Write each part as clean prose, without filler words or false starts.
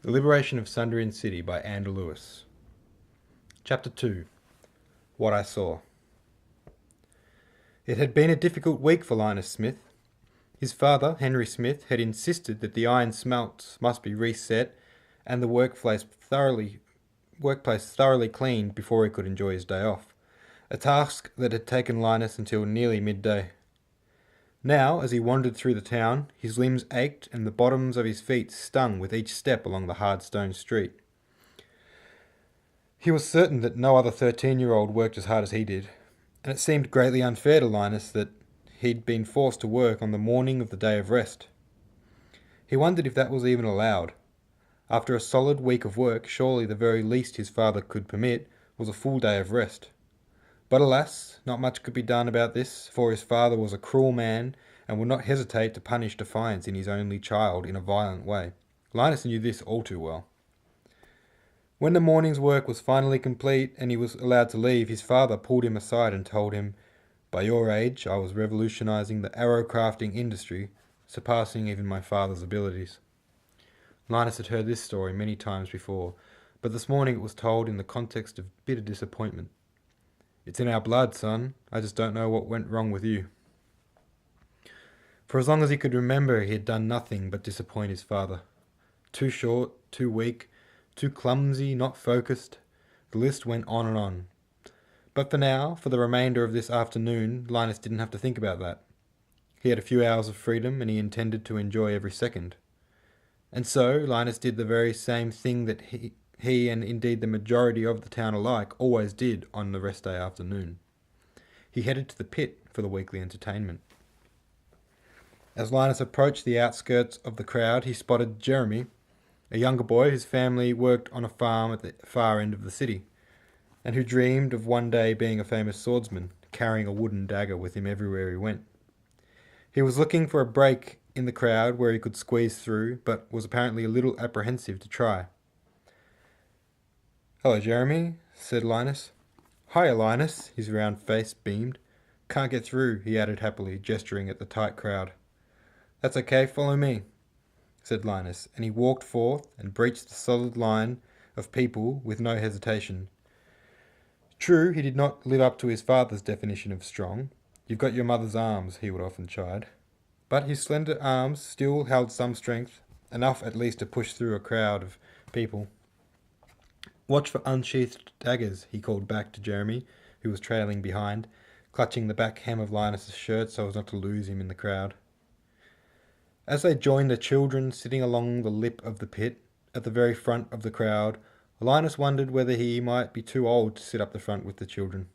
The Liberation of Sundrian City by Andrew Lewis. Chapter 2. What I Saw. It had been a difficult week for Linus Smith. His father, Henry Smith, had insisted that the iron smelts must be reset and the workplace thoroughly cleaned before he could enjoy his day off, a task that had taken Linus until nearly midday. Now, as he wandered through the town, his limbs ached and the bottoms of his feet stung with each step along the hard stone street. He was certain that no other 13-year-old worked as hard as he did, and it seemed greatly unfair to Linus that he'd been forced to work on the morning of the day of rest. He wondered if that was even allowed. After a solid week of work, surely the very least his father could permit was a full day of rest. But alas, not much could be done about this, for his father was a cruel man and would not hesitate to punish defiance in his only child in a violent way. Linus knew this all too well. When the morning's work was finally complete and he was allowed to leave, his father pulled him aside and told him, "By your age, I was revolutionizing the arrow crafting industry, surpassing even my father's abilities." Linus had heard this story many times before, but this morning it was told in the context of bitter disappointment. "It's in our blood, son. I just don't know what went wrong with you." For as long as he could remember, he had done nothing but disappoint his father. Too short, too weak, too clumsy, not focused. The list went on and on. But for now, for the remainder of this afternoon, Linus didn't have to think about that. He had a few hours of freedom and he intended to enjoy every second. And so, Linus did the very same thing that he and indeed the majority of the town alike always did on the rest day afternoon. He headed to the pit for the weekly entertainment. As Linus approached the outskirts of the crowd, he spotted Jeremy, a younger boy whose family worked on a farm at the far end of the city, and who dreamed of one day being a famous swordsman, carrying a wooden dagger with him everywhere he went. He was looking for a break in the crowd where he could squeeze through, but was apparently a little apprehensive to try. "Hello, Jeremy," said Linus. "Hiya, Linus," his round face beamed. "Can't get through," he added happily, gesturing at the tight crowd. "That's okay, follow me," said Linus, and he walked forth and breached the solid line of people with no hesitation. True, he did not live up to his father's definition of strong. "You've got your mother's arms," he would often chide. But his slender arms still held some strength, enough at least to push through a crowd of people. "Watch for unsheathed daggers," he called back to Jeremy, who was trailing behind, clutching the back hem of Linus's shirt so as not to lose him in the crowd. As they joined the children sitting along the lip of the pit, at the very front of the crowd, Linus wondered whether he might be too old to sit up the front with the children.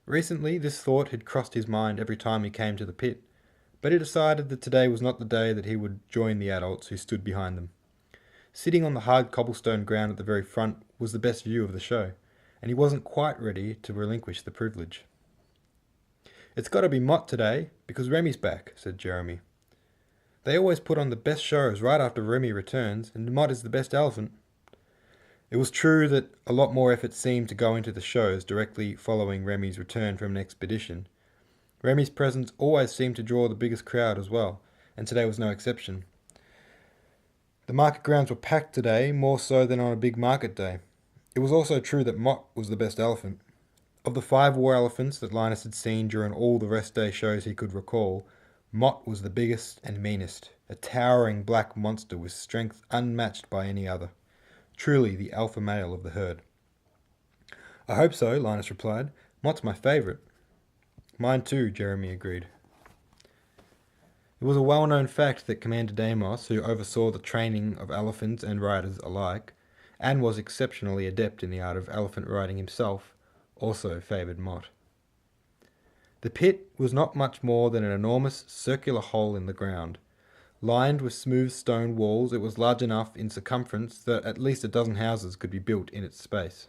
Recently, this thought had crossed his mind every time he came to the pit, but he decided that today was not the day that he would join the adults who stood behind them. Sitting on the hard cobblestone ground at the very front was the best view of the show, and he wasn't quite ready to relinquish the privilege. "It's got to be Mott today, because Remy's back," said Jeremy. "They always put on the best shows right after Remy returns, and Mott is the best elephant." It was true that a lot more effort seemed to go into the shows directly following Remy's return from an expedition. Remy's presence always seemed to draw the biggest crowd as well, and today was no exception. The market grounds were packed today, more so than on a big market day. It was also true that Mott was the best elephant. Of the 5 war elephants that Linus had seen during all the rest day shows he could recall, Mott was the biggest and meanest, a towering black monster with strength unmatched by any other. Truly the alpha male of the herd. "I hope so," Linus replied. "Mott's my favourite." "Mine too," Jeremy agreed. It was a well-known fact that Commander Deimos, who oversaw the training of elephants and riders alike, and was exceptionally adept in the art of elephant riding himself, also favoured Mott. The pit was not much more than an enormous circular hole in the ground. Lined with smooth stone walls, it was large enough in circumference that at least a dozen houses could be built in its space.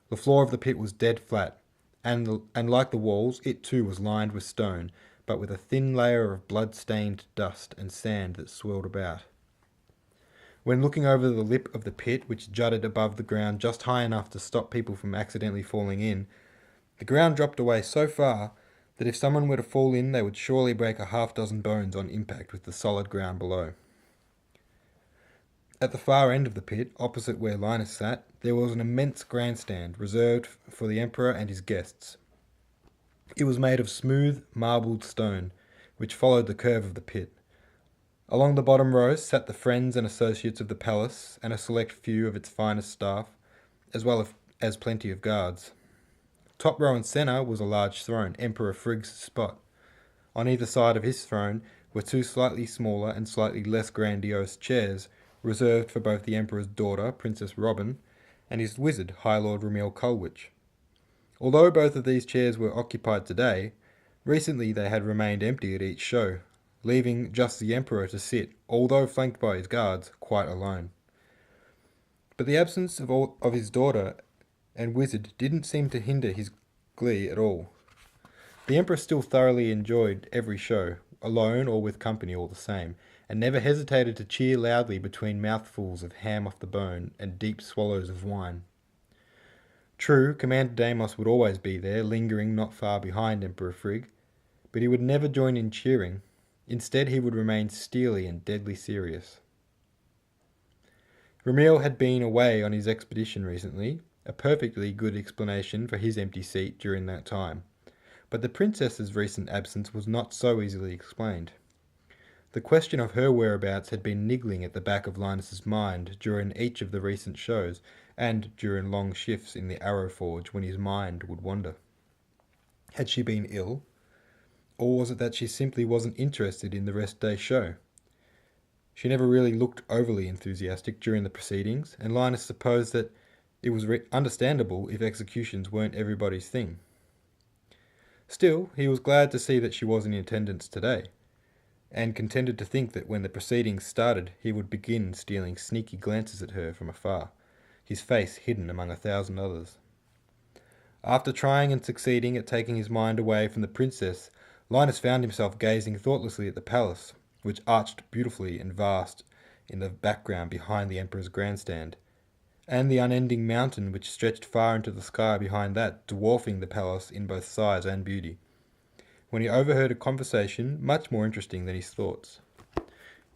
The floor of the pit was dead flat, and like the walls, it too was lined with stone, but with a thin layer of blood-stained dust and sand that swirled about. When looking over the lip of the pit, which jutted above the ground just high enough to stop people from accidentally falling in, the ground dropped away so far that if someone were to fall in, they would surely break a half-dozen bones on impact with the solid ground below. At the far end of the pit, opposite where Linus sat, there was an immense grandstand reserved for the Emperor and his guests. It was made of smooth, marbled stone, which followed the curve of the pit. Along the bottom rows sat the friends and associates of the palace and a select few of its finest staff, as well as plenty of guards. Top row and centre was a large throne, Emperor Frigg's spot. On either side of his throne were two slightly smaller and slightly less grandiose chairs, reserved for both the Emperor's daughter, Princess Robin, and his wizard, High Lord Ramil Colwich. Although both of these chairs were occupied today, recently they had remained empty at each show, leaving just the Emperor to sit, although flanked by his guards, quite alone. But the absence of his daughter and wizard didn't seem to hinder his glee at all. The Emperor still thoroughly enjoyed every show, alone or with company all the same, and never hesitated to cheer loudly between mouthfuls of ham off the bone and deep swallows of wine. True, Commander Deimos would always be there, lingering not far behind Emperor Frigg, but he would never join in cheering. Instead, he would remain steely and deadly serious. Ramil had been away on his expedition recently, a perfectly good explanation for his empty seat during that time. But the princess's recent absence was not so easily explained. The question of her whereabouts had been niggling at the back of Linus's mind during each of the recent shows, and during long shifts in the Arrow Forge when his mind would wander. Had she been ill? Or was it that she simply wasn't interested in the rest day show? She never really looked overly enthusiastic during the proceedings, and Linus supposed that it was understandable if executions weren't everybody's thing. Still, he was glad to see that she was in attendance today, and contented to think that when the proceedings started, he would begin stealing sneaky glances at her from afar, his face hidden among 1,000 others. After trying and succeeding at taking his mind away from the princess, Linus found himself gazing thoughtlessly at the palace, which arched beautifully and vast in the background behind the Emperor's grandstand, and the unending mountain which stretched far into the sky behind that, dwarfing the palace in both size and beauty, when he overheard a conversation much more interesting than his thoughts.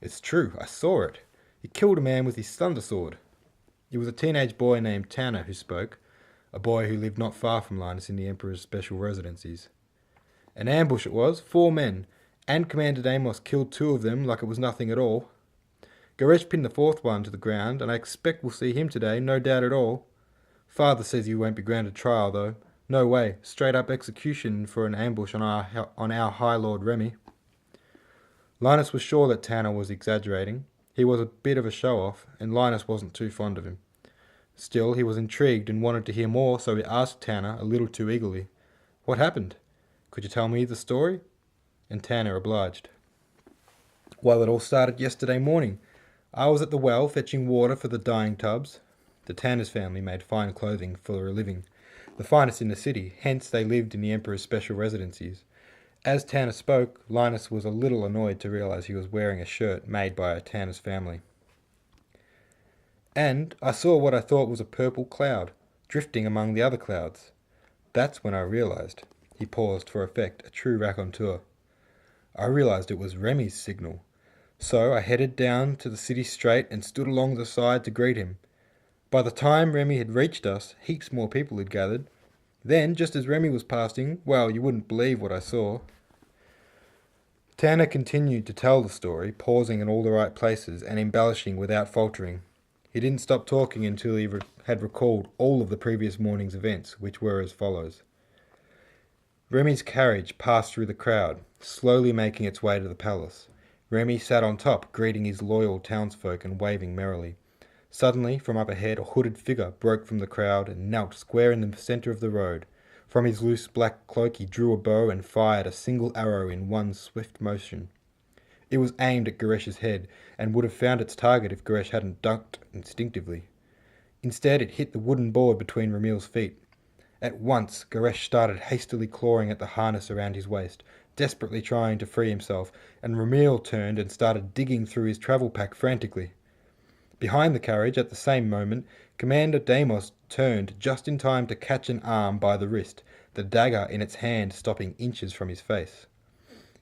"It's true, I saw it. He killed a man with his thunder sword." It was a teenage boy named Tanner who spoke, a boy who lived not far from Linus in the Emperor's special residencies. "An ambush it was, 4 men, and Commander Deimos killed 2 of them like it was nothing at all. Goresh pinned the 4th one to the ground, and I expect we'll see him today, no doubt at all. Father says he won't be granted trial, though. No way, straight up execution for an ambush on our High Lord Remy." Linus was sure that Tanner was exaggerating. He was a bit of a show-off, and Linus wasn't too fond of him. Still, he was intrigued and wanted to hear more, so he asked Tanner a little too eagerly, "What happened? Could you tell me the story?" And Tanner obliged. "Well, it all started yesterday morning. I was at the well fetching water for the dyeing tubs." The Tanner's family made fine clothing for a living, the finest in the city, hence they lived in the Emperor's special residencies. As Tanner spoke, Linus was a little annoyed to realize he was wearing a shirt made by a Tanner's family. "And I saw what I thought was a purple cloud, drifting among the other clouds. That's when I realized," he paused for effect, a true raconteur. "I realized it was Remy's signal. So I headed down to the city straight and stood along the side to greet him. By the time Remy had reached us, heaps more people had gathered. Then, just as Remy was passing, well, you wouldn't believe what I saw." Tanner continued to tell the story, pausing in all the right places and embellishing without faltering. He didn't stop talking until he had recalled all of the previous morning's events, which were as follows. Remy's carriage passed through the crowd, slowly making its way to the palace. Remy sat on top, greeting his loyal townsfolk and waving merrily. Suddenly, from up ahead, a hooded figure broke from the crowd and knelt square in the centre of the road. From his loose black cloak he drew a bow and fired a single arrow in one swift motion. It was aimed at Goresh's head, and would have found its target if Goresh hadn't ducked instinctively. Instead, it hit the wooden board between Ramil's feet. At once, Goresh started hastily clawing at the harness around his waist, desperately trying to free himself, and Ramil turned and started digging through his travel pack frantically. Behind the carriage, at the same moment, Commander Deimos turned just in time to catch an arm by the wrist, the dagger in its hand stopping inches from his face.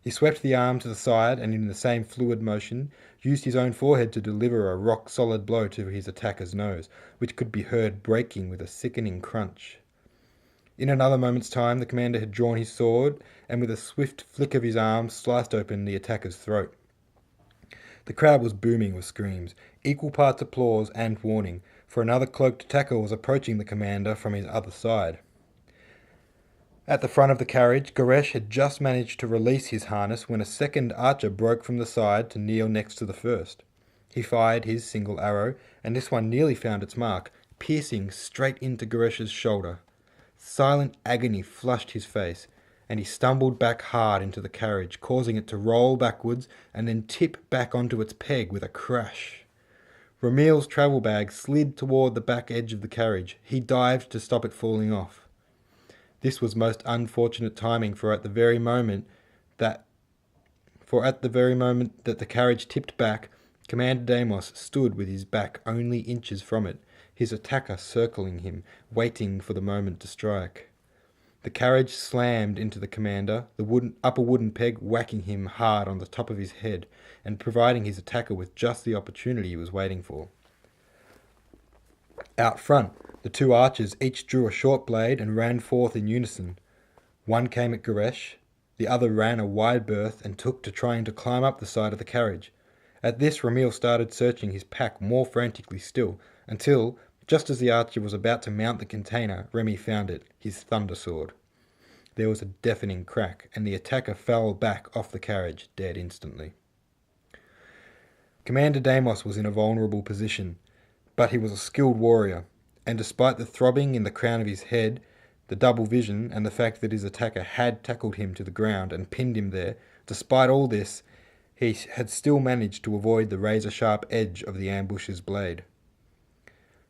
He swept the arm to the side and in the same fluid motion used his own forehead to deliver a rock-solid blow to his attacker's nose, which could be heard breaking with a sickening crunch. In another moment's time the commander had drawn his sword and with a swift flick of his arm sliced open the attacker's throat. The crowd was booming with screams, equal parts applause and warning, for another cloaked attacker was approaching the commander from his other side. At the front of the carriage, Goresh had just managed to release his harness when a second archer broke from the side to kneel next to the first. He fired his single arrow, and this one nearly found its mark, piercing straight into Goresh's shoulder. Silent agony flushed his face, and he stumbled back hard into the carriage, causing it to roll backwards and then tip back onto its peg with a crash. Ramil's travel bag slid toward the back edge of the carriage. He dived to stop it falling off. This was most unfortunate timing, for at the very moment that the carriage tipped back, Commander Deimos stood with his back only inches from it, his attacker circling him, waiting for the moment to strike. The carriage slammed into the commander, the upper wooden peg whacking him hard on the top of his head and providing his attacker with just the opportunity he was waiting for. Out front, the two archers each drew a short blade and ran forth in unison. One came at Goresh, the other ran a wide berth and took to trying to climb up the side of the carriage. At this, Ramil started searching his pack more frantically still, until, just as the archer was about to mount the container, Remy found it, his thunder sword. There was a deafening crack, and the attacker fell back off the carriage, dead instantly. Commander Deimos was in a vulnerable position, but he was a skilled warrior, and despite the throbbing in the crown of his head, the double vision, and the fact that his attacker had tackled him to the ground and pinned him there, despite all this, he had still managed to avoid the razor-sharp edge of the ambush's blade.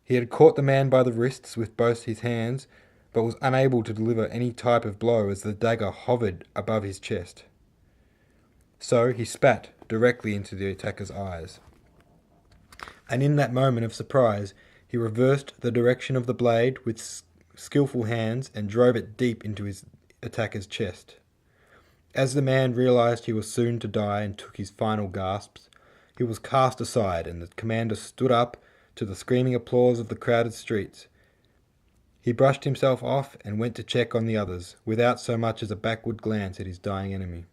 He had caught the man by the wrists with both his hands, but was unable to deliver any type of blow as the dagger hovered above his chest. So he spat directly into the attacker's eyes. And in that moment of surprise, he reversed the direction of the blade with skillful hands and drove it deep into his attacker's chest. As the man realized he was soon to die and took his final gasps, he was cast aside and the commander stood up to the screaming applause of the crowded streets. He brushed himself off and went to check on the others, without so much as a backward glance at his dying enemy.